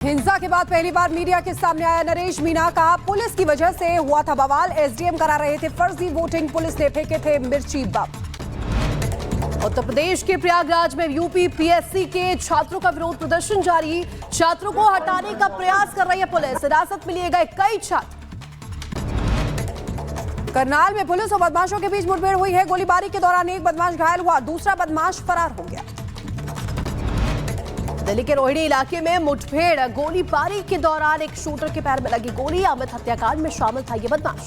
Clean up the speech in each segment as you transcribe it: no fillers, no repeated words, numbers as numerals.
हिंसा के बाद पहली बार मीडिया के सामने आया नरेश मीणा का। पुलिस की वजह से हुआ था बवाल। एसडीएम करा रहे थे फर्जी वोटिंग, पुलिस ने फेंके थे मिर्ची बम। उत्तर प्रदेश के प्रयागराज में यूपी पीएससी के छात्रों का विरोध प्रदर्शन जारी। छात्रों को हटाने का प्रयास कर रही है पुलिस। हिरासत में लिए गए कई छात्र। करनाल में पुलिस और बदमाशों के बीच मुठभेड़ हुई है। गोलीबारी के दौरान एक बदमाश घायल हुआ, दूसरा बदमाश फरार हो गया। दिल्ली के रोहिणी इलाके में मुठभेड़। गोलीबारी के दौरान एक शूटर के पैर में लगी गोली। अमित हत्याकांड में शामिल था ये बदमाश।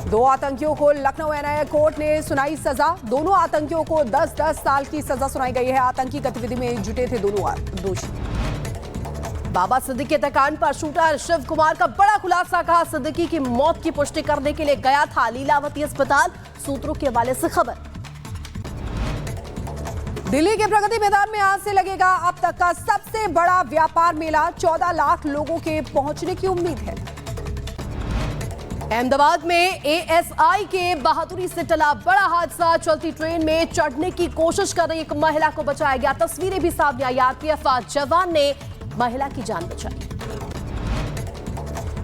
2 आतंकियों को लखनऊ एनआईए कोर्ट ने सुनाई सजा। दोनों आतंकियों को 10-10 साल की सजा सुनाई गई है। आतंकी गतिविधि में जुटे थे दोनों दोषी। बाबा सिद्दीकी हत्याकांड पर शूटर शिव कुमार का बड़ा खुलासा। कहा सिद्दीकी की मौत की पुष्टि करने के लिए गया था लीलावती अस्पताल। सूत्रों के हवाले से खबर। दिल्ली के प्रगति मैदान में आज से लगेगा अब तक का सबसे बड़ा व्यापार मेला। 14 लाख लोगों के पहुंचने की उम्मीद है। अहमदाबाद में एएसआई के बहादुरी से टला बड़ा हादसा। चलती ट्रेन में चढ़ने की कोशिश कर रही एक महिला को बचाया गया। तस्वीरें भी सामने आई। आरपीएफ जवान ने महिला की जान बचाई।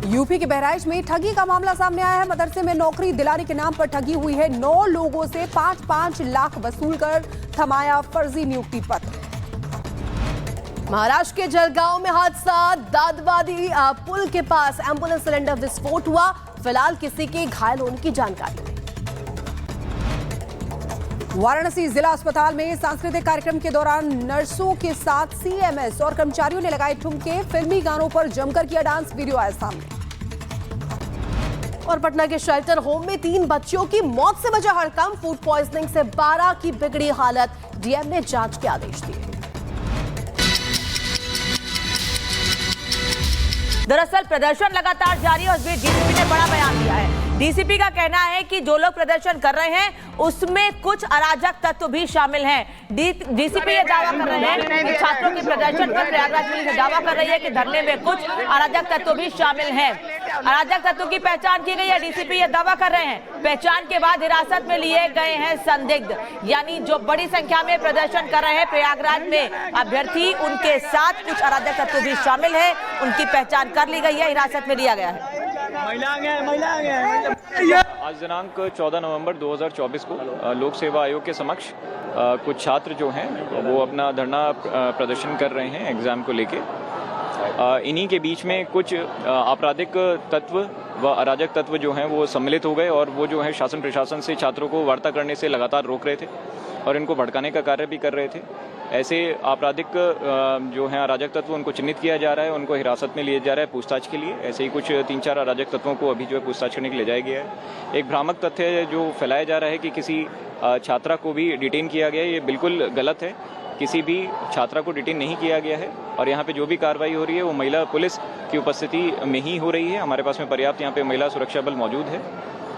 यूपी के बहराइच में ठगी का मामला सामने आया है। मदरसे में नौकरी दिलाने के नाम पर ठगी हुई है। 9 लोगों से 5-5 लाख वसूलकर थमाया फर्जी नियुक्ति पत्र। महाराष्ट्र के जलगांव में हादसा। दादवादी पुल के पास एम्बुलेंस सिलेंडर विस्फोट हुआ। फिलहाल किसी के घायल होने की जानकारी नहीं। वाराणसी जिला अस्पताल में सांस्कृतिक कार्यक्रम के दौरान नर्सों के साथ सीएमएस और कर्मचारियों ने लगाए ठुमके। फिल्मी गानों पर जमकर किया डांस। वीडियो आया सामने। और पटना के शेल्टर होम में 3 बच्चियों की मौत से बचा हड़कंप। फूड पॉइजनिंग से 12 की बिगड़ी हालत। डीएम ने जांच के आदेश दिए। दरअसल प्रदर्शन लगातार जारी है और डीसीपी ने बड़ा बयान दिया है। डीसीपी का कहना है कि जो लोग प्रदर्शन कर रहे हैं उसमें कुछ अराजक तत्व भी शामिल हैं। डीसीपी ये दावा कर रहे हैं कि छात्रों के प्रदर्शन पर प्रयागराज पुलिस दावा कर रही है कि धरने में कुछ अराजक तत्व भी शामिल हैं। अराजक तत्वों की पहचान की गई है। डीसीपी ये दावा कर रहे हैं। पहचान के बाद हिरासत में लिए गए हैं संदिग्ध, यानी जो बड़ी संख्या में प्रदर्शन कर रहे हैं प्रयागराज में अभ्यर्थी, उनके साथ कुछ अराजक तत्व भी शामिल है। उनकी पहचान कर ली गई है, हिरासत में लिया गया है। आज दिनांक 14 नवंबर 2024 को लोक सेवा आयोग के समक्ष कुछ छात्र जो हैं वो अपना धरना प्रदर्शन कर रहे हैं एग्जाम को लेके। इन्हीं के बीच में कुछ आपराधिक तत्व व अराजक तत्व जो हैं वो सम्मिलित हो गए और वो जो है शासन प्रशासन से छात्रों को वार्ता करने से लगातार रोक रहे थे और इनको भड़काने का कार्य भी कर रहे थे। ऐसे आपराधिक जो हैं अराजक तत्व उनको चिन्हित किया जा रहा है, उनको हिरासत में लिया जा रहा है पूछताछ के लिए। ऐसे ही कुछ 3-4 अराजक तत्वों को अभी जो है पूछताछ करने के लिए ले जाया गया है। एक भ्रामक तथ्य जो फैलाया जा रहा है कि किसी छात्रा को भी डिटेन किया गया है, ये बिल्कुल गलत है। किसी भी छात्रा को डिटेन नहीं किया गया है और यहाँ पे जो भी कार्रवाई हो रही है वो महिला पुलिस की उपस्थिति में ही हो रही है। हमारे पास में पर्याप्त यहाँ पे महिला सुरक्षा बल मौजूद है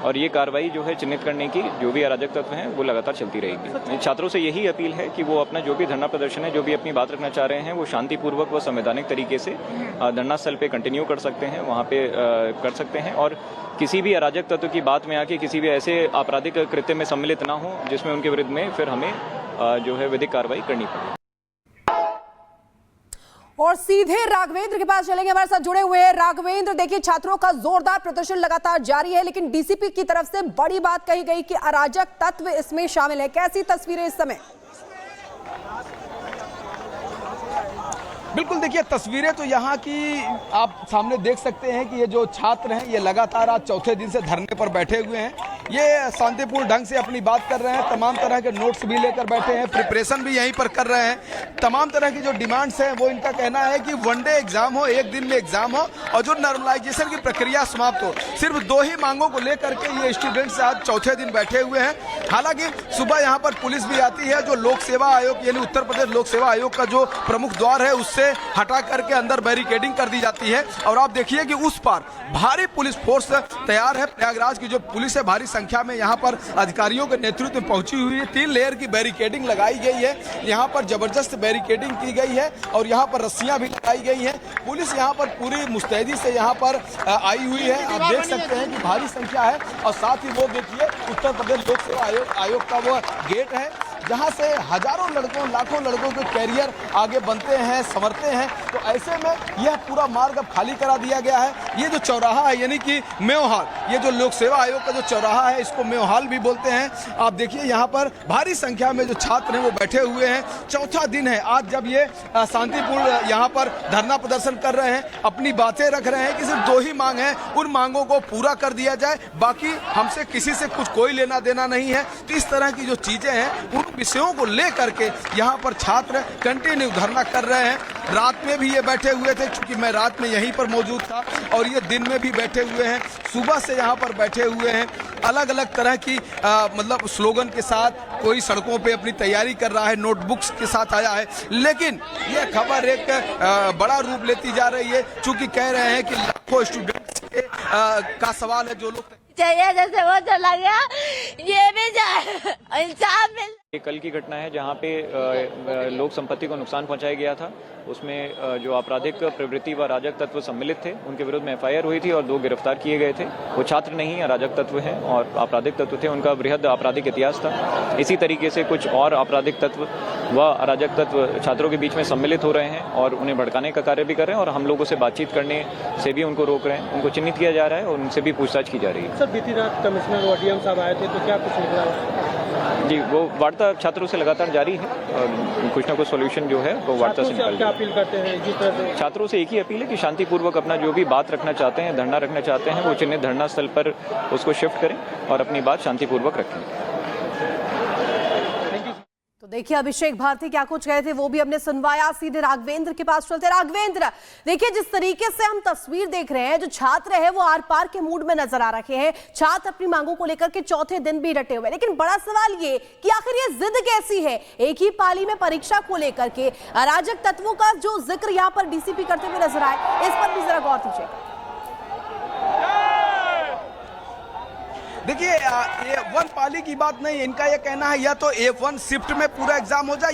और ये कार्रवाई जो है चिन्हित करने की जो भी अराजक तत्व हैं वो लगातार चलती रहेगी। छात्रों से यही अपील है कि वो अपना जो भी धरना प्रदर्शन है, जो भी अपनी बात रखना चाह रहे हैं, वो शांतिपूर्वक व संवैधानिक तरीके से धरना स्थल पे कंटिन्यू कर सकते हैं, वहाँ पे कर सकते हैं और किसी भी अराजक तत्व की बात में आके किसी भी ऐसे आपराधिक कृत्य में सम्मिलित ना हो जिसमें उनके विरुद्ध में फिर हमें जो है विधिक कार्रवाई करनी पड़े। और सीधे राघवेंद्र के पास चलेंगे, हमारे साथ जुड़े हुए हैं राघवेंद्र। देखिए, छात्रों का जोरदार प्रदर्शन लगातार जारी है, लेकिन डीसीपी की तरफ से बड़ी बात कही गई कि अराजक तत्व इसमें शामिल है। कैसी तस्वीरें इस समय? बिल्कुल, देखिए तस्वीरें तो यहाँ की आप सामने देख सकते हैं कि ये जो छात्र हैं ये लगातार आज चौथे दिन से धरने पर बैठे हुए हैं। ये शांतिपूर्ण ढंग से अपनी बात कर रहे हैं। तमाम तरह के नोट्स भी लेकर बैठे हैं, प्रिपरेशन भी यहीं पर कर रहे हैं। तमाम तरह की जो डिमांड्स हैं वो इनका कहना है कि 1 डे एग्जाम हो, 1 दिन में एग्जाम हो और जो नॉर्मलाइजेशन की प्रक्रिया समाप्त हो। सिर्फ 2 ही मांगों को लेकर के ये स्टूडेंट्स आज चौथे दिन बैठे हुए हैं। हालांकि सुबह यहाँ पर पुलिस भी आती है। जो लोक सेवा आयोग यानी उत्तर प्रदेश लोक सेवा आयोग का जो प्रमुख द्वार है उससे हटा करके अंदर बैरिकेडिंग कर दी जाती है और आप देखिए कि उस पार भारी पुलिस फोर्स तैयार है। प्रयागराज की जो पुलिस है भारी संख्या में यहाँ पर अधिकारियों के नेतृत्व में पहुंची हुई है। 3 लेयर की बैरिकेडिंग लगाई गई है। यहाँ पर जबरदस्त बैरिकेडिंग की गई है और यहाँ पर रस्सियां भी लगाई गई हैं। पुलिस यहाँ पर पूरी मुस्तैदी से यहाँ पर आई हुई है। आप देख सकते हैं कि भारी संख्या है और साथ ही वो देखिए उत्तर प्रदेश लोक सेवा आयोग का वो गेट है जहां से हजारों लड़कों लाखों लड़कों के कैरियर आगे बनते हैं, संवरते हैं। तो ऐसे में यह पूरा मार्ग अब खाली करा दिया गया है। ये जो चौराहा है यानी कि मेओहाल, ये जो लोक सेवा आयोग का जो चौराहा है इसको मेओहाल भी बोलते हैं। आप देखिए यहाँ पर भारी संख्या में जो छात्र हैं वो बैठे हुए हैं। चौथा दिन है आज जब ये शांतिपूर्ण यहाँ पर धरना प्रदर्शन कर रहे हैं, अपनी बातें रख रहे हैं कि सिर्फ 2 ही मांग है, उन मांगों को पूरा कर दिया जाए, बाकी हमसे किसी से कुछ कोई लेना देना नहीं है। तो इस तरह की जो चीजें हैं उन विषयों को लेकर के यहाँ पर छात्र कंटिन्यू धरना कर रहे हैं। रात में भी ये बैठे हुए थे, क्योंकि मैं रात में यहीं पर मौजूद था, और ये दिन में भी बैठे हुए हैं, सुबह से यहाँ पर बैठे हुए हैं। अलग अलग तरह की मतलब स्लोगन के साथ कोई सड़कों पे अपनी तैयारी कर रहा है, नोटबुक्स के साथ आया है। लेकिन ये खबर एक बड़ा रूप लेती जा रही है, चूंकि कह रहे हैं कि लाखों स्टूडेंट्स का सवाल है। जो लोग चाहिए जैसे वो चला गया, ये भी जाए, इंसाफ मिल। ये कल की घटना है जहाँ पे लोक संपत्ति को नुकसान पहुंचाया गया था। उसमें जो आपराधिक प्रवृत्ति व अराजक तत्व सम्मिलित थे उनके विरुद्ध में एफआईआर हुई थी और 2 गिरफ्तार किए गए थे। वो छात्र नहीं अराजक तत्व हैं और आपराधिक तत्व थे, उनका बृहद आपराधिक इतिहास था। इसी तरीके से कुछ और आपराधिक तत्व व अराजक तत्व छात्रों के बीच में सम्मिलित हो रहे हैं और उन्हें भड़काने का कार्य भी कर रहे हैं, और हम लोगों से बातचीत करने से भी उनको रोक रहे हैं। उनको चिन्हित किया जा रहा है और उनसे भी पूछताछ की जा रही है। सर बीती रात कमिश्नर और डीएम साहब आए थे, तो क्या कुछ निकला? जी, वो वार्ता छात्रों से लगातार जारी है और कुछ ना कुछ सोल्यूशन जो है वो वार्ता से निकल क्या अपील करते हैं इसी तरह से? छात्रों से एक ही अपील है कि शांतिपूर्वक अपना जो भी बात रखना चाहते हैं, धरना रखना चाहते हैं, वो चिन्हित धरना स्थल पर उसको शिफ्ट करें और अपनी बात शांतिपूर्वक रखें। तो देखिए अभिषेक भारती क्या कुछ कहे थे वो भी हमने सुनवाया। सीधे राघवेंद्र के पास चलते। राघवेंद्र, देखिए जिस तरीके से हम तस्वीर देख रहे हैं, जो छात्र है वो आर पार के मूड में नजर आ रखे हैं। छात्र अपनी मांगों को लेकर के चौथे दिन भी डटे हुए, लेकिन बड़ा सवाल ये कि आखिर ये जिद कैसी है? एक ही पाली में परीक्षा को लेकर के अराजक तत्वों का जो जिक्र यहाँ पर डीसीपी करते हुए नजर आए, इस पर भी जरा गौर कीजिए। देखिए A1 पाली की बात नहीं, इनका ये कहना है या तो A1 शिफ्ट में पूरा एग्जाम हो जाए